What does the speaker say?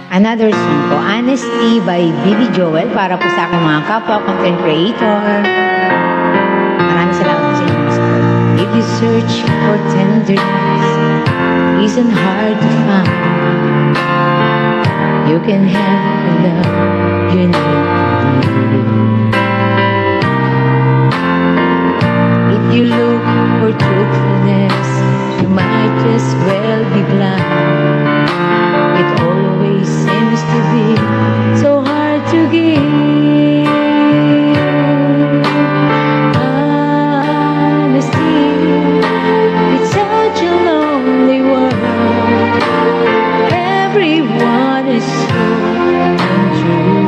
Another song po, Honesty by Billy Joel, para po sa aking mga kapwa content creator. Maraming salamat po sa inyong support. If you search for tenderness, isn't hard to find. You can have the love you need. If you look for truthfulness, you might just well be blind. It always seems to be so hard to give. Honesty, it's such a lonely world. Everyone is so untrue.